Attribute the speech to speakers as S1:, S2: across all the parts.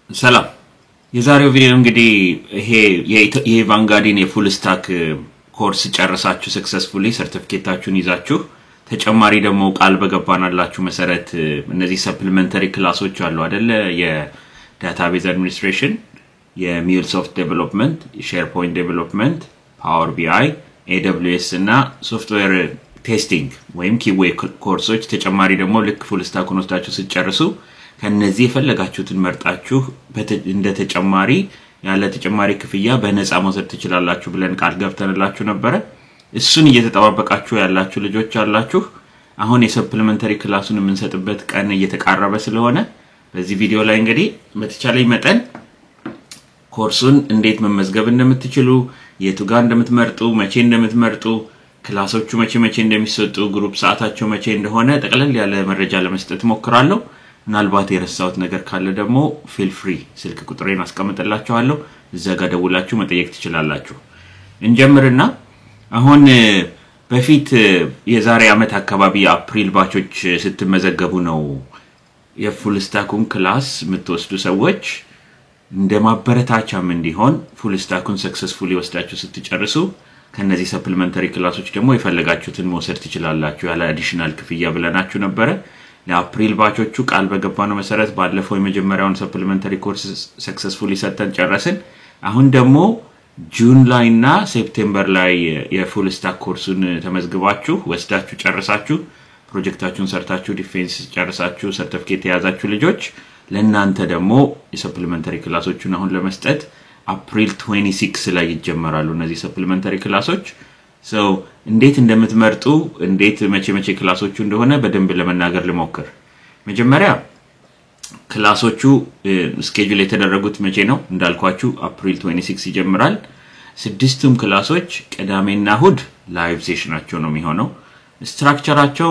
S1: ሰላም የዛሬው ቪዲዮ እንግዲህ ይሄ የቫንጋርድን የፉል ስታክ ኮርስ ጨርሳችሁ ሰክሰስፉሊ ሰርቲፊኬታችሁን ይዛችሁ ተጨማሪ ደግሞ ቃል በገባናላችሁ መሰረት እነዚህ ሰፕሊመንተሪ ክላሶች አሉ አይደለ የዳታቤዝ አድሚኒስትሬሽን የሙልሶፍት ዴቨሎፕመንት ሼርፖይንት ዴቨሎፕመንት ፓወር ቢአይ AWS እና ሶፍትዌር ቴስቲንግ ወይም ኪዌይ ኮርሶች ተጨማሪ ደግሞ ልክ ፉል ስታኩን ወስዳችሁ ሲጨርሱ ከነዚህ የፈለጋችሁትን መርጣችሁ እንደ ተጨማሪ ያለ ተጨማሪ ክፍያ በነፃ መውሰድ ትችላላችሁ ብለን ቃል ገብተንላችሁ ነበር እሱን እየተጠባበቃችሁ ያላችሁ ልጆች አላችሁ አሁን የሰፕሊመንተሪ ክላሱን የምንሰጥበት ቀን እየተቃረበ ስለሆነ በዚህ ቪዲዮ ላይ እንግዲህ በተቻለኝ መጠን ኮርሱን እንዴት መመዝገብ እንደምትችሉ የቱ ጋር እንደምትመርጡ መቼ እንደምትመርጡ ክላሶቹ መቼ እንደሚሰጡ ግሩፕ ሰዓታቸው መቼ እንደሆነ ጠቅለል ያለ መረጃ ለመስጠት ሞክራለሁ ምናልባት የረሳሁት ነገር ካለ ደግሞ ፊል ፍሪ ስልክ ቁጥሬን አስቀምጥላችኋለሁ እዛ ጋር ደውላችሁ መጠየቅ ትችላላችሁ እንጀምርና አሁን በፊት የዛሬ አመት አካባቢ አፕሪል ባቾች ስትመዘገቡ ነው የፉል ስታኩን ክላስ የምትወስዱ ሰዎች እንደማበረታቻም እንዲሆን ፉል ስታኩን ሰክሰስፉሊ ወስዳችሁ ስትጨርሱ ከነዚህ ሰፕሊመንተሪ ክላሶች ደግሞ የፈለጋችሁትን መውሰድ ትችላላችሁ ያለ አዲሽናል ክፍያ ብለናችሁ ነበር ለአፕሪል ባቾቹ ቃል በገባነው መሰረት ባለፈው የመጀመሪያውን ሰፕሊመንተሪ ኮርስ ሰክሰስፉሊ ሰጥተን ጨረስን አሁን ደግሞ ጁን ላይና ሴፕቴምበር ላይ የፉል ስታክ ኮርሱን ተመዝግባችሁ ወስዳችሁ ጨርሳችሁ ፕሮጀክታችሁን ሰርታችሁ ዲፌንስ ጨርሳችሁ ሰርቲፊኬት ያዛችሁ ልጆች ለእናንተ ደግሞ የሰፕሊመንተሪ ክላሶቹን አሁን ለመስጠት አፕሪል 26 ላይ ይጀምራሉ እነዚህ ሰፕሊመንተሪ ክላሶች so እንዴት እንደምትመርጡ እንዴት መቼ ክላሶቹ እንደሆነ በደንብ ለመናገር ልሞክር መጀመሪያ ክላሶቹ ስኬጁል የተደረጉት መቼ ነው እንዳልኳችሁ አፕሪል 26 ይጀምራል ስድስቱም ክላሶች ቅዳሜና እሁድ ላይቭ ሴሽናቸው ነው የሚሆነው ስትራክቸራቸው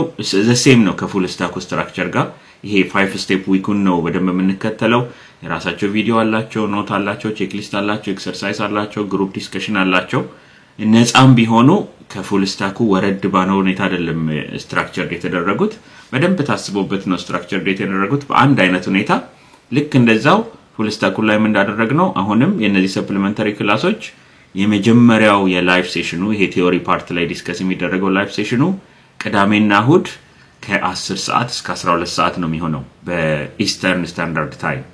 S1: the same ነው ከፉል ስታክ ስትራክቸር ጋር ይሄ 5 ስቴፕ ዊኩን ነው በደንብ የምንከተለው የራሳቸው ቪዲዮ አላቸው ኖት አላቸው ቼክሊስት አላቸው ኤክሰርሳይዝ አላቸው ግሩፕ ዲስከሽን አላቸው እነዛም ቢሆኑ ከፉል ስታኩ ወረድ ባነው ሁኔታ አይደለም ስትራክቸር የተደረጉት በደንብ ታስቦበት ነው ስትራክቸር የተደረጉት በአንድ አይነት ሁኔታ ልክ እንደዛው ፉል ስታኩ ላይ ምን እንዳደረግነው አሁንም የነዚህ ሰፕሊመንተሪ ክላሶች የመጀመሪያው የላይቭ ሴሽኑ ይሄ ቲዮሪ ፓርት ላይ ዲስከስ የሚደረገው ላይቭ ሴሽኑ ቅዳሜና እሁድ ከ10 ሰዓት እስከ 12 ሰዓት ነው የሚሆነው በኢስተርን ስታንዳርድ ታይም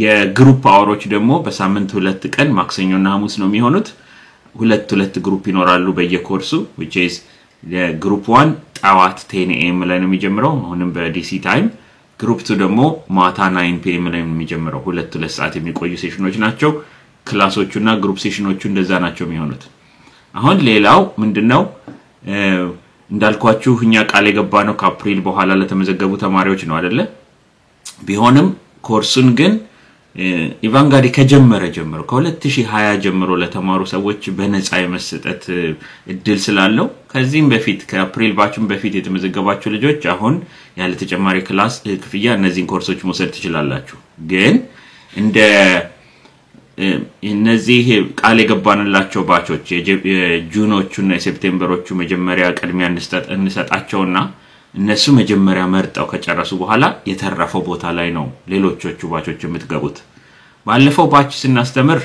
S1: የግሩፕ አወሮች ደግሞ በሳምንት 2 ቀን ማክሰኞና ሐሙስ ነው የሚሆኑት ሁለት ግሩፕ ይኖራሉ በየኮርሱ which is የግሩፕ 1 ጣዋት 10 am ላይ ነው የሚጀምረው አሁንም በዲሲ ታይም ግሩፕ 2 ደግሞ ማታ 9 pm ላይ ነው የሚጀምረው ሁለት ሰዓት የሚቆዩ ሴሽኖች ናቸው ክላሶቹና ግሩፕ ሴሽኖቹ እንደዛ ናቸው የሚሆኑት አሁን ሌላው ምንድነው እንዳልኳችሁ እኛ ቃል የገባነው ከአፕሪል በኋላ ለተመዘገቡ ተማሪዎች ነው አይደለ ቢሆንም ኮርሱን ግን ኢቫንጋርድ ከጀመረ ጀምሮ ከ2020 ጀምሮ ለተማሩ ሰዎች በነፃ የመስጠት እድል ስላለው ከዚህም በፊት ከአፕሪል ባቹም በፊት የተመዘገባችሁ ልጆች አሁን ያለ ተጨማሪ ክላስ ክፍያ እነዚህን ኮርሶች መውሰድ ትችላላችሁ ግን እንደ እነዚህ ቃል የገባንላቸው ባቾች የጁኖቹና የሴፕቴምበሮቹ መጀመሪያ ቅድሚያ እንሰጣቸውና እነሱ መጀመሪያ መርጠው ከጨረሱ በኋላ የተረፈው ቦታ ላይ ነው ሌሎቹ ባቾች የምትገቡት ባለፈው ባች ስናስተምር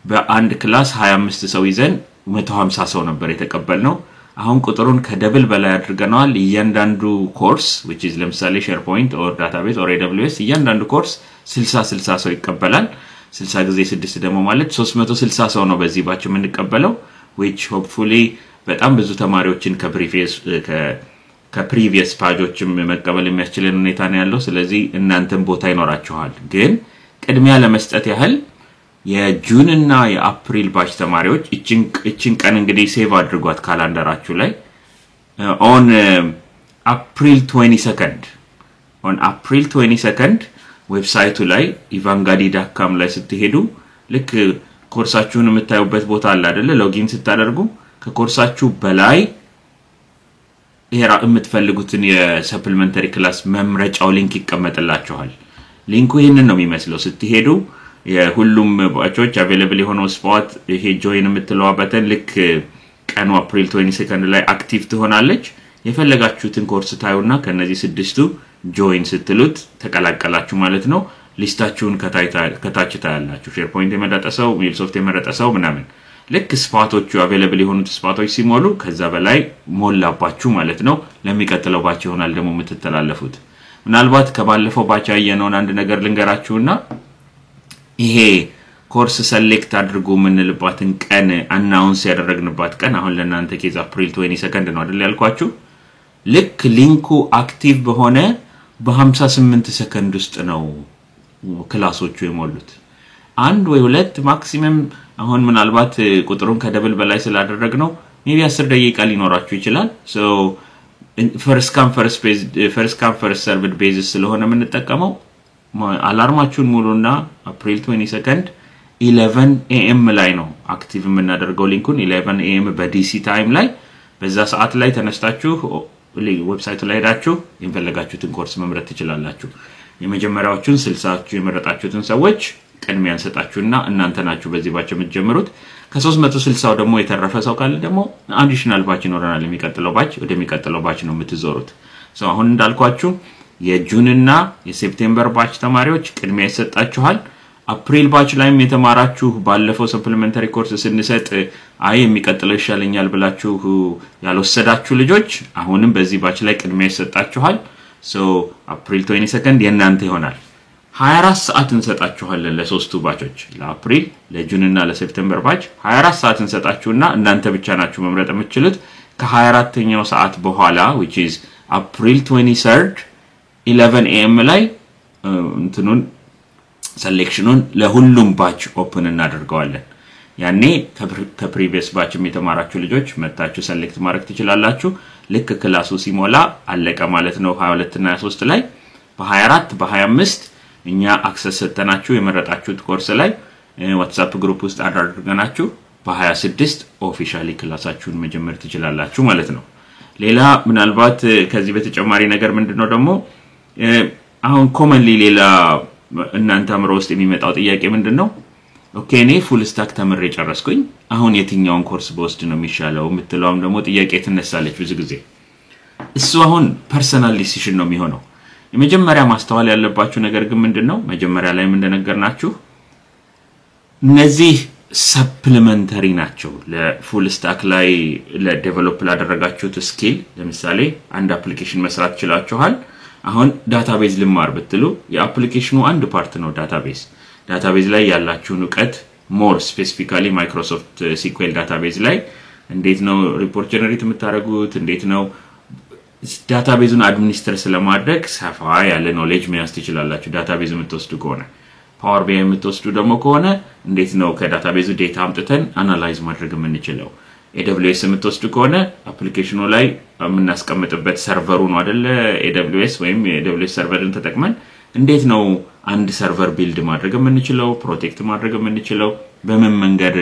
S1: በአንድ ክላስ 25 ሰው ይዘን 150 ሰው ነበር የተቀበልነው አሁን ቁጥሩን ከደብል በላይ አድርገናል እያንዳንዱ ኮርስ which is ለምሳሌ SharePoint or database or AWS እያንዳንዱ ኮርስ 60 ሰው ይቀበላል 60 ጊዜ 6 ደግሞ ማለት 360 ሰው ነው በዚህ ባች የምንቀበለው which hopefully በጣም ብዙ ተማሪዎችን ከፕሪቪየስ ፓጆችም መቀበል የሚያስችለን ሁኔታ ነው ያለው ስለዚህ እናንተም ቦታ ይኖራችኋል ግን ቅድሚያ ለመስጠት ያህል የጁን እና የአፕሪል ባች ተማሪዎች እቺን ቀን እንግዲህ ሴቭ አድርጓት ካላንደራችሁ ላይ on April 22nd ዌብሳይቱ ላይ evangardi.com ላይ ስትሄዱ ልክ ኮርሳችሁን የምታዩበት ቦታ አለ አይደለ ሎጊን ስታደርጉ ከኮርሳችሁ በላይ ይሄራ የምትፈልጉትን የሰፕሊመንተሪ ክላስ መምረጫው ሊንክ ይቀመጥላችኋል ሊንኩ ይሄንን ነው የሚመስለው ስትሄዱ የሁሉም ባቾች አቬሌብል የሆነው ስፖት ይሄ ጆይን የምትለዋ በተን ልክ ቀኑ አፕሪል 22 ላይ አክቲቭ ትሆናለች የፈለጋችሁትን ኮርስ ታዩና ከነዚህ ስድስቱ ጆይን ስትሉት ተቀላቀላችሁ ማለት ነው ሊስታችሁን ከታች ታያላችሁ SharePoint የመረጠ ሰው MuleSoft የመረጠ ሰው ምናምን ልክ ስፓቶቹ አቬሌብል የሆኑት ስፓቶች ሲሞሉ ከዛ በላይ ሞላባችሁ ማለት ነው ለሚቀጥለው ባች ይሆናል ደግሞ የምትተላለፉት ምናልባት ከባለፈው ባች ያየነውን አንድ ነገር ልንገራችሁና ይሄ ኮርስ ሰሌክት አድርጉ ምንልባትን ቀን አናውንስ ያደረግንባት ቀን አሁን ለእናንተ ኬዝ አፕሪል 22 ነው አይደል ያልኳችሁ ልክ ሊንኩ አክቲቭ በሆነ በ58 ሰከንድ ውስጥ ነው ክላሶቹ የሞሉት አንድ ወይ ሁለት ማክሲመም አሁን ምናልባት ቁጥሩን ከደብል በላይ ስላደረግነው ሜቢ 10 ደቂቃ ሊኖራችሁ ይችላል so first come first served basis ስለሆነ የምንጠቀመው አላርማችሁን ሙሉና አፕሪል 22 11 am ላይ ነው አክቲቭ የምናደርገው ሊንኩን 11 am በዲሲ ታይም ላይ በዛ ሰዓት ላይ ተነስታችሁ ዌብሳይቱ ላይ ሄዳችሁ የፈለጋችሁትን ኮርስ መምረጥ ትችላላችሁ የመጀመሪያዎቹን 60ችሁ የመረጣችሁትን ሰዎች ቅድሚያ እንሰጣችሁና እናንተ ናችሁ በዚህ ባች የምትጀምሩት ከ360ው ደግሞ የተረፈ ሰው ካለ ደግሞ አዲሽናል ባች ይኖረናል የሚቀጥለው ባች ነው የምትዞሩት so አሁን እንዳልኳችሁ የጁንና የሴፕቴምበር ባች ተማሪዎች ቅድሚያ ይሰጣችኋል አፕሪል ባች ላይም የተማራችሁ ባለፈው ሰፕሊመንታሪ ኮርስ ስንሰጥ የሚቀጥለው ይሻለኛል ብላችሁ ያልወሰዳችሁ ልጆች አሁንም በዚህ ባች ላይ ቅድሚያ ይሰጣችኋል so አፕሪል 22 የናንተ ይሆናል 24 ሰዓት እንሰጣችኋለን ለሶስቱ ባቾች ለአፕሪል ለጁንና ለሴፕቴምበር ባች 24 ሰዓት እንሰጣችሁና እናንተ ብቻ ናችሁ መምረጥ የምትችሉት ከ24ኛው ሰዓት በኋላ which is April 23rd 11 am ላይ እንትኑን ሴሌክሽኑን ለሁሉም ባች ኦፕን እናደርጋለን ያኔ ከፕሪቪየስ ባችም የተማራችሁ ልጆች መጣችሁ ሴሌክት ማድረግ ትችላላችሁ ልክ ክላሱ ሲሞላ አለቀ ማለት ነው 22 እና 23 ላይ በ24 በ25 እኛ አክሰስ ሰጠናችሁ የመረጣችሁት ኮርስ ላይ ዋትስአፕ ግሩፕ ውስጥ አድርገናችሁ በ26 ኦፊሻሊ ክላሳችሁን መጀመር ትችላላችሁ ማለት ነው ሌላ ምናልባት ከዚህ በተጨማሪ ነገር ምንድነው ደግሞ አሁን ኮመንሊ ሌላ እናንተ አምሮ ውስጥ የሚመጣው ጥያቄ ምንድነው ኦኬ እኔ ፉል ስታክ ተምሬ ጨረስኩኝ አሁን የትኛውን ኮርስ በወስድ ነው የሚሻለው የምትለውም ደግሞ ጥያቄ ትነሳለች ብዙ ጊዜ እሱ አሁን ፐርሰናል ዲሲዥን ነው የሚሆነው የመጀመሪያ ማስተዋል ያለባችሁ ነገር ግን ምንድነው መጀመሪያ ላይ እንደነገርናችሁ እነዚህ ሰፕሊመንታሪ ናቸው ለፉል ስታክ ላይ ለዴቨሎፕ ላደረጋችሁት ስኪል ለምሳሌ አንድ አፕሊኬሽን መስራት ይችላችኋል አሁን ዳታቤዝ ልማር ብትሉ የአፕሊኬሽኑ አንድ ፓርት ነው ዳታቤዝ ላይ ያላችሁን ዕውቀት ሞር ስፔሲፊካሊ ማይክሮሶፍት SQL ዳታቤዝ ላይ እንዴት ነው ሪፖርት ጀነሬት የምታደርጉት እንዴት ነው ዳታቤዙን አድሚኒስትር ስለማድረግ ሰፋ ያለ ኖሌጅ መያዝ ትችላላችሁ ዳታቤዝ የምትወስዱ ከሆነ ፓወር ቢአይ የምትወስዱ ደግሞ ከሆነ እንዴት ነው ከዳታቤዙ ዴታ አምጥተን አናላይዝ ማድረግ የምንችለው AWS የምትወስዱ ከሆነ አፕሊኬሽኑ ላይ የምናስቀምጥበት ሰርቨሩ ነው አይደለ AWS ወይም AWS ሰርቨርን ተጠቅመን እንዴት ነው አንድ ሰርቨር ቢልድ ማድረግ የምንችለው ፕሮቴክት ማድረግ የምንችለው በምን መንገድ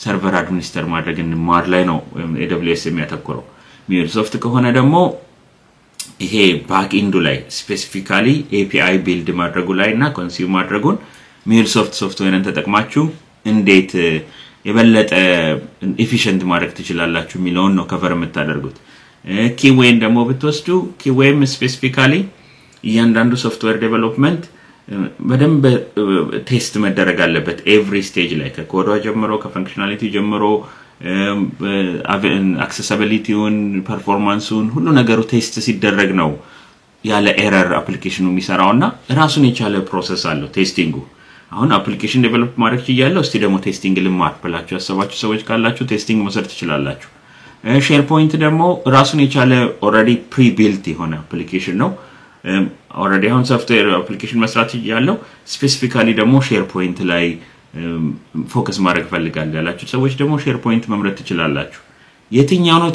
S1: ሰርቨር አድሚኒስትር ማድረግ እንማር ላይ ነው AWS የሚያተኩረው MuleSoft ከሆነ ደግሞ ይሄ ባክ ኢንዱ ላይ ስፔሲፊካሊ API ቢልድ ማድረጉ ላይና ኮንሱም ማድረጉን MuleSoft ሶፍትዌርን ተጠቅማችሁ እንዴት የበለጠ ኤፊሺየንት ማድረግ ትችላላችሁ የሚለውን ነው ከቨር የምታደርጉት ኪዌን ደግሞ ብትወስዱ ኪዌም ስፔሲፊካሊ እያንዳንዱ ሶፍትዌር ዴቨሎፕመንት በደንብ ቴስት መደረግ አለበት ኤቭሪ ስቴጅ ላይ ከኮድ ጀምሮ ከፈንክሽናሊቲ ጀምሮ አክሰሲቢሊቲውን ፐርፎርማንሱን ሁሉ ነገሩ ቴስት ሲደረግ ነው ያለ ኤረር አፕሊኬሽኑ የሚሰራውና ራሱን የቻለ ፕሮሰስ አለው ቴስቲንጉ አሁን አፕሊኬሽን ዴቨሎፕ ማድረግ ይያለው እስቲ ደግሞ ቴስቲንግ ልማር ብላችሁ ያሰባችሁ ሰዎች ካላችሁ ቴስቲንግ መሰረት ትችላላችሁ SharePoint ደግሞ ራሱን የቻለ ኦሬዲ ፕሪ-ቢልት የሆነ አፕሊኬሽን ነው ኦሬዲ አሁን ሶፍትዌር አፕሊኬሽን መስራት ይያለው ስፔሲፊካሊ ደግሞ SharePoint ላይ ፎከስ ማድረግ ፈልጋለሁ ያላችሁ ሰዎች ደግሞ SharePoint መምረጥ ትችላላችሁ የትኛው ነው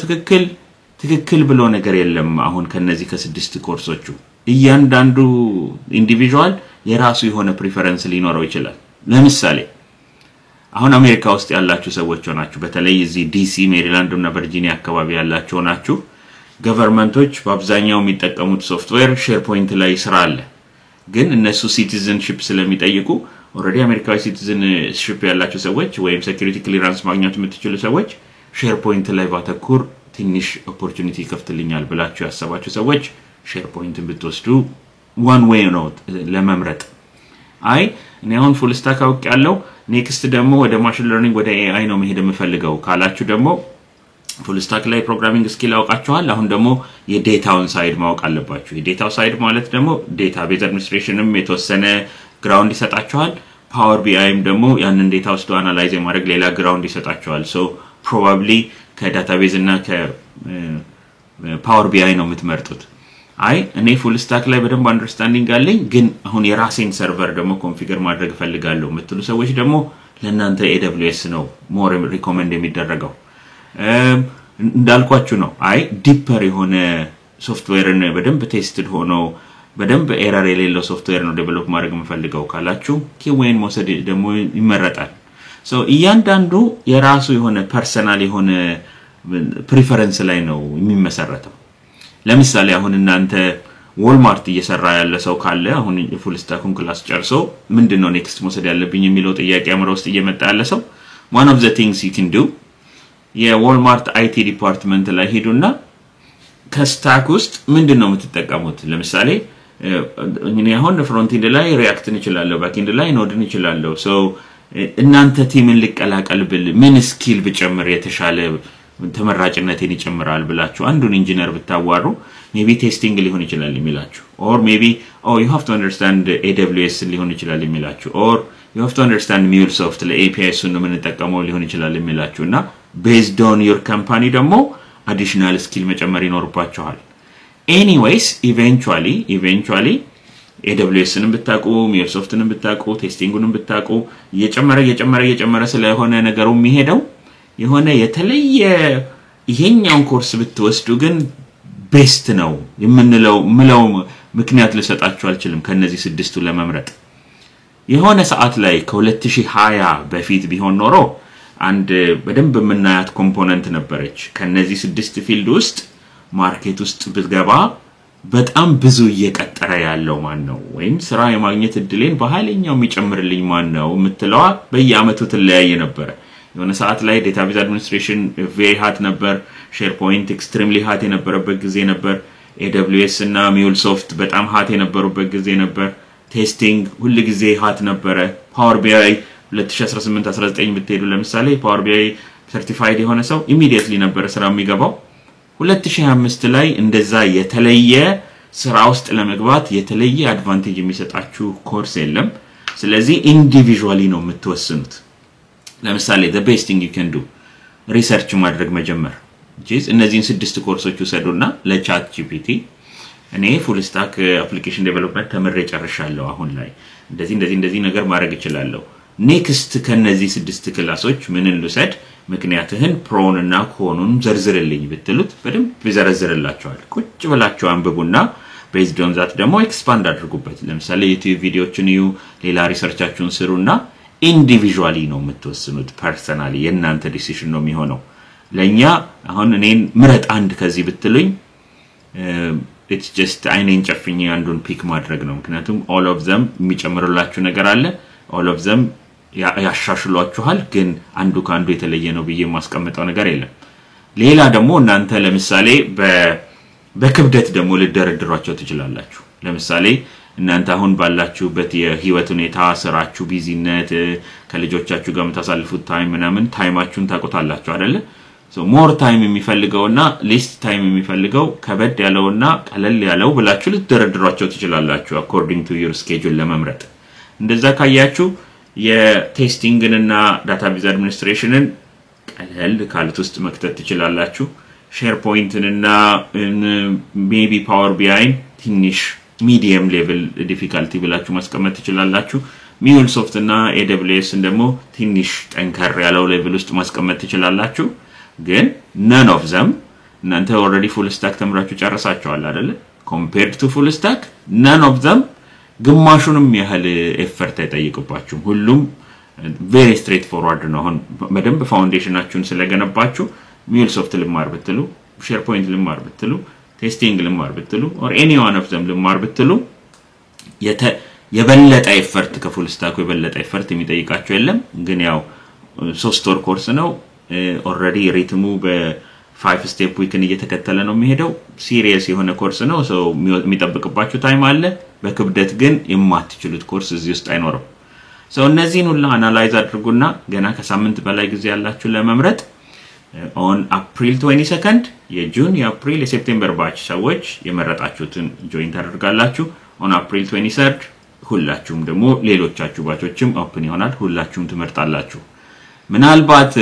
S1: ትክክል ብሎ ነገር የለም አሁን ከነዚህ ከ6 ኮርሶቹ እያንዳንዱ ኢንዲቪጁዋል የራሱ የሆነ ፕሪፈረንስ ሊኖረው ይችላል ለምሳሌ አሁን አሜሪካ ውስጥ ያላችሁ ሰዎች ሆናችሁ በተለይ እዚህ ዲሲ ሜሪላንድ እና ቨርጂኒያ አካባቢ ያላችሁ ሆናችሁ ገቨርንመንቶች በአብዛኛው የሚጠቀሙት ሶፍትዌር SharePoint ላይ ስራ አለ ግን እነሱ ሲቲዝንሺፕ ስለሚጠይቁ ኦሬዲ አሜሪካዊ ሲቲዝንሺፕ ያላችሁ ሰዎች ወይም ሴኩሪቲ ክሊራንስ ማግኘት የምትችሉ ሰዎች SharePoint ላይ ባተኩር ትንሽ ኦፖርቹኒቲ ከፍትልኛል ብላችሁ ያሰባችሁ ሰዎች SharePoint ብትወስዱ one way ነው ለመምረጥ አይ እኔ አሁን ፉል ስታክ አውቅ ያለው ኔክስት ደግሞ ወደ ማሽን ለርኒንግ ወደ AI ነው መሄድ የምፈልገው ካላችሁ ደግሞ ፉል ስታክ ላይ ፕሮግራሚንግ ስኪል አውቃችኋል አሁን ደግሞ የዴታውን ሳይድ ማወቅ አለባችሁ የዴታው ሳይድ ማለት ደግሞ ዴታቤዝ አድሚኒስትሬሽንም የተወሰነ ግራውንድ ይሰጣችኋል ፓወር ቢአይም ደግሞ ያንን ዴታ ውስጥ አናላይዝ ማድረግ ሌላ ግራውንድ ይሰጣችኋል ሶ ፕሮባብሊ ከዳታቤዝ እና ከፓወር ቢአይ ነው የምትመርጡት አይ እኔ ፉል ስታክ ላይ በደንብ አንደርስታንዲንግ አለኝ ግን አሁን የራሴን ሰርቨር ደግሞ ኮንፊገር ማድረግ ፈልጋለሁ የምትሉ ሰዎች ደግሞ ለእናንተ AWS ነው ሞር ሪኮመንድ የሚደረገው እንዳልኳችሁ ነው አይ ዲፐር የሆነ ሶፍትዌርን በደንብ ቴስትድ ሆኖ በደንብ ኤረር የሌለው ሶፍትዌር ነው ዴቨሎፕ ማድረግ የምፈልገው ካላችሁ ኪዌን መውሰድ ደግሞ ይመረጣል ሶ እያንዳንዱ የራሱ የሆነ ፐርሰናል የሆነ ፕሪፈረንስ ላይ ነው የሚመሰረተው ለምሳሌ አሁን እናንተ ዎልማርት እየሰራ ያለ ሰው ካለ አሁን የፉል ስታኩን ክላስ ጨርሶ ምንድነው ኔክስት መውሰድ ያለብኝ የሚለው ጥያቄ አምሮ ውስጥ እየመጣ ያለ ሰው one of the things you can do የዎልማርት IT ዲፓርትመንት ላይ ሄዱና ከስታክ ውስጥ ምንድነው የምትጠቀሙት ለምሳሌ እኔ አሁን ፍሮንት ኤንድ ላይ ሪአክትን ይችላልው ባክ ኤንድ ላይ ኖድን ይችላልው ሶ እናንተ ቲምን ልቀላቀል ብል ምን ስኪል ብጨምር የተሻለ ተመራጭነትን ይጨምራል ብላችሁ አንዱን ኢንጂነር ብታዋሩ maybe testing ሊሆን ይችላል የሚላችሁ or maybe you have to understand AWS ሊሆን ይችላል የሚላችሁ or you have to understand MuleSoft ለAPIs ነው የምንጠቀመው ሊሆን ይችላል የሚላችሁና based on your company ደግሞ additional skill መጨመር ይኖርባችኋል anyways eventually AWS-ንም ብታቁ MuleSoft-ንም ብታቁ ቴስቲንጉንም ብታቁ እየጨመረ ስለሆነ ነገሩ የሚሄደው የሆነ የተለየ ይሄኛውን ኮርስ ብትወስዱ ግን ቤስት ነው የምንለው ምክንያት ልሰጣችሁ አልችልም ከነዚህ ስድስቱ ለመምረጥ የሆነ ሰዓት ላይ ከ2020 በፊት ቢሆን ኖሮ አንድ በደንብ የምናያት ኮምፖነንት ነበረች ከነዚህ ስድስት ፊልድ ውስጥ ማርኬት ውስጥ ብትገባ በጣም ብዙ እየቀጠረ ያለው ማን ነው ወይም ስራ የማግኘት እድሌን በኃይለኛው የሚጨምርልኝ ማን ነው የምትለው በየአመቱ ተለያየ ነበር የሆነ ሰዓት ላይ ዴታቤዝ አድሚኒስትሬሽን very hot ነበር SharePoint extremely hot የነበረበት ጊዜ ነበር AWS እና MuleSoft በጣም hot የነበሩበት ጊዜ ነበር ቴስቲንግ ሁሉ ጊዜ hot ነበረ Power BI 2018-19 ብትሄዱ ለምሳሌ Power BI certified የሆነ ሰው immediately ነበር ስራ የሚገባው 2025 ላይ እንደዛ የተለየ ስራ ውስጥ ለመግባት የተለየ አድቫንቴጅ የሚሰጣችሁ ኮርስ የለም ስለዚህ ኢንዲቪጁዋሊ ነው የምትወስኑት ለምሳሌ the best thing you can do ሪሰርች ማድረግ መጀመር እነዚህን ስድስት ኮርሶች ወሰዱና ለቻት GPT እኔ ፉል ስታክ አፕሊኬሽን ዴቨሎፕመንት ተመረጨ ጨርሻለሁ አሁን ላይ እንደዚህ ነገር ማድረግ እችላለሁ ኔክስት ከነዚህ ስድስት ክላሶች ምንን ልውሰድ ምክንያቱም ፕሮን እና ኮኑን ዘርዝርልኝ ብትሉት በደንብ ይዘረዝርላችኋል ቁጭ ብላችሁ አንብቡና based on that ደግሞ ኤክስፓንድ አድርጉበት ለምሳሌ ዩቲዩብ ቪዲዮዎችን እዩ ሌላ ሪሰርቻችሁን ስሩና ኢንዲቪጁዋሊ ነው የምትወስኑት ፐርሰናሊ የናንተ ዲሲሽን ነው የሚሆነው ለኛ አሁን እኔን ምረጥ አንድ ከዚህ ብትሉኝ it's just አይኔን ጨፍኜ አንዱን ፒክ ማድረግ ነው ምክንያቱም all of them የሚጨምሩላችሁ ነገር አለ all of them ያሻሽሏችኋል ግን አንዱ ካንዱ የተለየ ነው ብዬ ማስቀመጣው ነገር የለም ሌላ ደግሞ እናንተ ለምሳሌ በክብደት ደግሞ ልደረድሯቸው ትችላላችሁ ለምሳሌ እናንተ አሁን ባላችሁበት የህይወት ሁኔታ ስራችሁ ቢዚነት ከልጆቻችሁ ጋር መታሳልፉት ታይማችሁን ታቆታላችሁ አይደለ so more time የሚፈልገውና least time የሚፈልገው ከበድ ያለውና ቀለል ያለው ብላችሁ ልትደረድሯቸው ትችላላችሁ according to your schedule ለመምረጥ እንደዛ ካያችሁ የቴስቲንግንና ዳታቤዝ አድሚኒስትሬሽንን ቀለል ካሉት ውስጥ መክተት ትችላላችሁ SharePointንና maybe Power BI ትንሽ medium level difficulty ብላችሁ ማስቀመጥ ትችላላችሁ MuleSoft እና AWS ደግሞ ትንሽ ጠንከር ያለው ሌቭል ውስጥ ማስቀመጥ ትችላላችሁ ግን none of them እናንተ already full stack ተምራችሁ ጨርሳችኋል አይደል compared to full stack none of them ግማሹንም ያህል ኤፈርት አይጠይቁባችሁም ሁሉም very straightforward ነው አሁን በደንብ ፋውንዴሽናችሁን ስለገነባችሁ MuleSoft ልማር ብትሉ SharePoint ልማር ብትሉ ቴስቲንግ ልማር ብትሉ or any one of them ልማር ብትሉ የበለጠ ኤፈርት ከፉል ስታክ የበለጠ ኤፈርት የሚጠይቃችሁ የለም ግን ያው 3 ወር ኮርስ ነው already ሪትሙ 5 ስቴፕ ዊክን እየተከተለ ነው የሚሄደው ሲሪየስ የሆነ ኮርስ ነው ሰው የሚጠብቅባችሁ ታይም አለ በክብደት ግን የማትችሉት ኮርስ እዚህ ውስጥ አይኖርም ሰው እነዚህን ሁሉ አናላይዝ አድርጉና ገና ከሳምንት በላይ ጊዜ ያላችሁ ለመምረጥ on April 22nd የጁን የአፕሪል የሴፕቴምበር ባች ሰዎች የመረጣችሁትን ጆይን ታደርጋላችሁ on April 23rd ሁላችሁም ደግሞ ሌሎቻችሁ ባቾችም ኦፕን ይሆናል ሁላችሁም ትመርጣላችሁ ምናልባት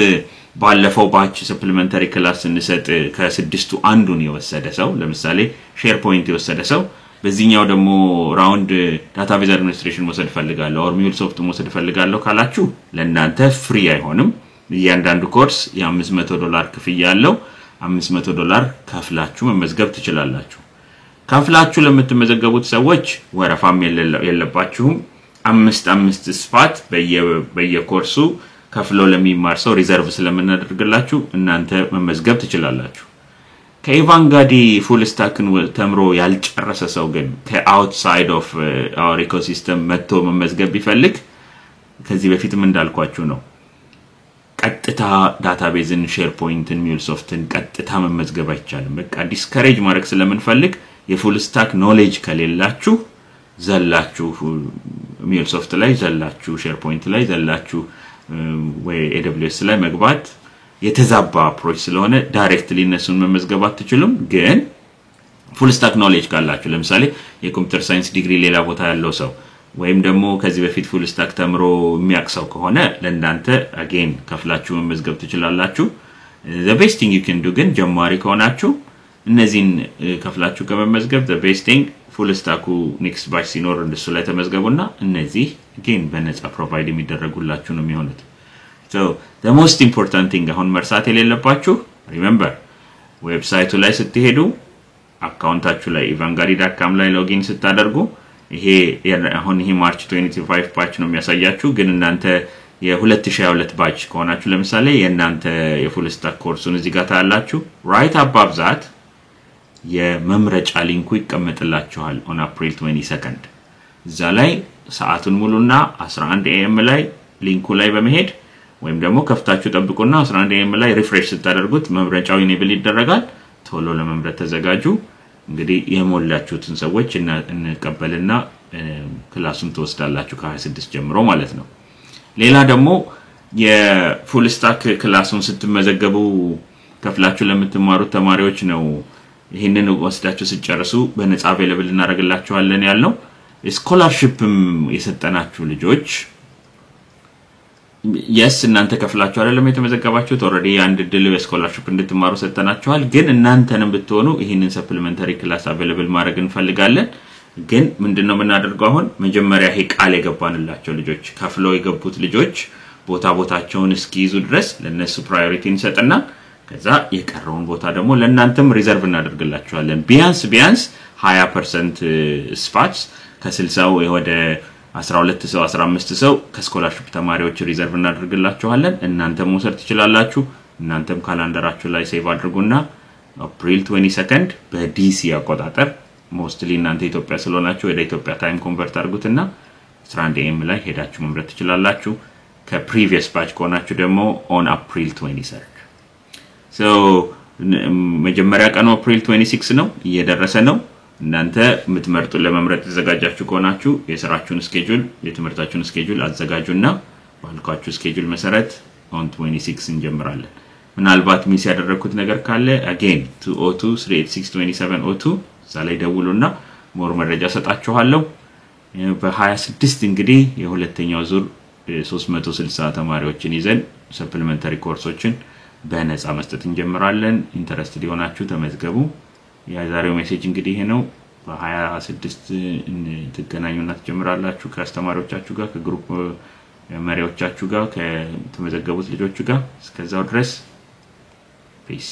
S1: ባለፈው ባች ሰፕሊመንተሪ ክላስ እንሰጥ ከስድስቱ አንዱን የወሰደ ሰው ለምሳሌ ሼርፖይንት የወሰደ ሰው በዚህኛው ደግሞ ራውንድ ዳታቤዝ አድሚኒስትሬሽን መውሰድ ፈልጋለሁ ኦር ሚውልሶፍት መውሰድ ፈልጋለሁ ካላችሁ ለእናንተ ፍሪ አይሆንም እያንዳንዱ ኮርስ $500 ክፍያ ያለው $500 ከፍላችሁ መመዝገብ ትችላላችሁ ከፍላችሁ ለምትመዘገቡት ሰዎች ወረፋም የለባችሁም 5 ስፓት በየኮርሱ ከፍለው ለሚማር ሰው ሪዘርቭ ስለምናደርግላችሁ እናንተ መመዝገብ ትችላላችሁ ከኢቫንጋዲ ፉል ስታክን ተምሮ ያልጨረሰ ሰው ግን ከአውትሳይድ ኦፍ አወር ኢኮሲስተም መጥቶ መመዝገብ ቢፈልግ ከዚህ በፊትም እንዳልኳችሁ ነው ቀጥታ ዳታቤዝን ሼርፖይንትን ሚውልሶፍትን ቀጥታ መመዝገብ አይቻልም በቃ ዲስከሬጅ ማድረግ ስለምንፈልግ የፉል ስታክ ኖሌጅ ከሌላችሁ ዘላችሁ ሚውልሶፍት ላይ ዘላችሁ ሼርፖይንት ላይ ዘላችሁ ወይ AWS ላይ መግባት የተዛባ አፕሮች ስለሆነ ዳይሬክትሊ እነሱን መመዝገብ አትችሉም ግን ፉል ስታክ ኖሌጅ ካላችሁ ለምሳሌ የኮምፒውተር ሳይንስ ዲግሪ ሌላ ቦታ ያለው ሰው ወይም ደግሞ ከዚህ በፊት ፉል ስታክ ተምሮ የሚያቅሰው ከሆነ ለእናንተ again ከፍላችሁ መመዝገብ ትችላላችሁ the best thing you can do ግን ጀማሪ ከሆናችሁ እነዚህን ከፍላችሁ ከመመዝገብ the best thing ፉል ስታኩ ኔክስት ባች ሲኖር እንደሱ ላይ ተመዝገቡና እነዚህ again በነፃ ፕሮቫይድ የሚደረጉላችሁ ነው የሚሆኑት so the most important thing አሁን መርሳት የሌለባችሁ remember ዌብሳይቱ ላይ ስትሄዱ አካውንታችሁ ላይ evangari.com ላይ ሎጊን ስታደርጉ ይሄ አሁን ይሄ ማርች 25 ባች ነው የሚያሳያችሁ ግን እናንተ የ2022 ባች ከሆናችሁ ለምሳሌ የእናንተ የፉል ስታክ ኮርሱን እዚህ ጋር ታያላችሁ right above that የመምረጫ ሊንኩ ይቀመጥላችኋል on April 22nd እዛ ላይ ሰዓቱን ሙሉና 11 AM ላይ ሊንኩ ላይ በመሄድ ወይም ደግሞ ከፍታችሁ ጠብቁና 11 AM ላይ ሪፍሬሽ ስታደርጉት መምረጫው ኢኔብል ይደረጋል ቶሎ ለመምረጥ ተዘጋጁ እንግዲህ የሞላችሁትን ሰዎች እንቀበልና ክላሱን ተወስዳላችሁ ከ26 ጀምሮ ማለት ነው ሌላ ደግሞ የፉል ስታክ ክላሱን ስትመዘገቡ ከፍላችሁ ለምትማሩት ተማሪዎች ነው ይሄንን ወስዳችሁ ሲጨርሱ በነፃ አቬሌብል እናደርግላችኋለን ያልነው ስኮላርሺፕም የሰጠናችሁ ልጆች yes እናንተ ከፍላችሁ አይደለም የተመዘገባችሁት ኦሬዲ አንድ ድል ስኮላርሺፕ እንድትማሩ ሰጠናችኋል ግን እናንተንም ብትሆኑ ይሄንን ሰፕሊመንተሪ ክላስ አቬሌብል ማድረግ እንፈልጋለን ግን ምንድነው የምናደርገው አሁን መጀመሪያ ይሄ ቃል የገባንላቸው ልጆች ከፍለው የገቡት ልጆች ቦታቸውን እስኪይዙ ድረስ ለነሱ ፕራዮሪቲ እንሰጥና ከዛ የቀረውን ቦታ ደግሞ ለእናንተም ሪዘርቭ እናደርግላችኋለን ቢያንስ 20% ስፓትስ ከ60 ወደ 12 ሰው 15 ሰው ከስኮላርሺፕ ተማሪዎች ሪዘርቭ እናደርግላችኋለን እናንተም መውሰድ ትችላላችሁ እናንተም ካላንደራችሁ ላይ ሴቭ አድርጉና April 22nd በዲሲ አቆጣጠር ሞስትሊ እናንተ ኢትዮጵያ ስለሆናችሁ ወደ ኢትዮጵያ ታይም ኮንቨርት አድርጉትና 11 AM ላይ ሄዳችሁ መምረጥ ትችላላችሁ ከፕሪቪየስ ባች ከሆናችሁ ደግሞ on April 23rd so መጀመሪያ ቀኑ April 26 ነው እየደረሰ ነው እናንተ የምትመርጡ ለመምረጥ ተዘጋጃችሁ ከሆናችሁ የሥራችሁን ስኬጁል የትምህርታችሁን ስኬጁል አዘጋጁና ባልኳችሁ ስኬጁል መሰረት on 26 እንጀምራለን ምናልባት ሚስ ያደረኩት ነገር ካለ again 202-386-2702 ዛላይ ደውሉና ሞር መረጃ ሰጣችኋለሁ በ26 እንግዲህ የሁለተኛው ዙር 360 ተማሪዎችን ይዘን ሰፕሊመንተሪ ኮርሶችን በነፃ መስጠት እንጀምራለን ኢንተረስትድ ሆናችሁ ተመዝገቡ የዛሬው ሜሴጅ እንግዲህ ይሄ ነው በ26 ትገናኙና ትጀምራላችሁ ከአስተማሪዎቻችሁ ጋር ከግሩፕ መሪዎቻችሁ ጋር ከተመዘገቡት ልጆች ጋር እስከዛው ድረስ ፒስ